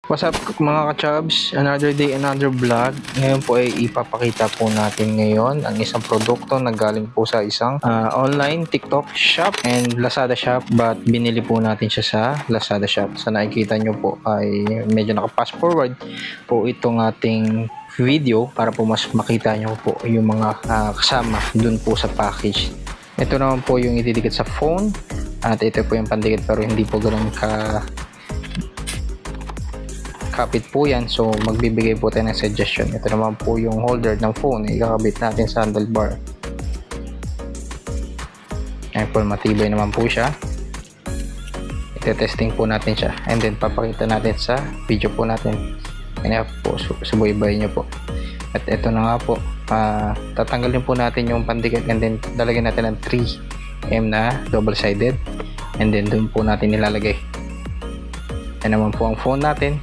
What's up mga ka-chubs? Another day, another vlog. Ngayon po ay ipapakita po natin ngayon ang isang produkto na galing po sa isang online TikTok shop and Lazada shop, but binili po natin siya sa Lazada shop. Sa nakikita nyo po ay medyo naka-fast forward po itong ating video para po mas makita nyo po yung mga kasama dun po sa package. Ito naman po yung ididikit sa phone at ito po yung pandikit, pero hindi po ganun kapit po yan, so magbibigay po tayo ng suggestion. Ito naman po yung holder ng phone, ikakabit natin sa handlebar. Ayan po, matibay naman po siya. Ite-testing po natin siya and then papakita natin sa video po natin. Kaya po, subaybay nyo po. At ito na nga po, tatanggalin po natin yung pandikit and then lalagyan natin ng 3M na double sided and then dun po natin nilalagay. Yan naman po ang phone natin.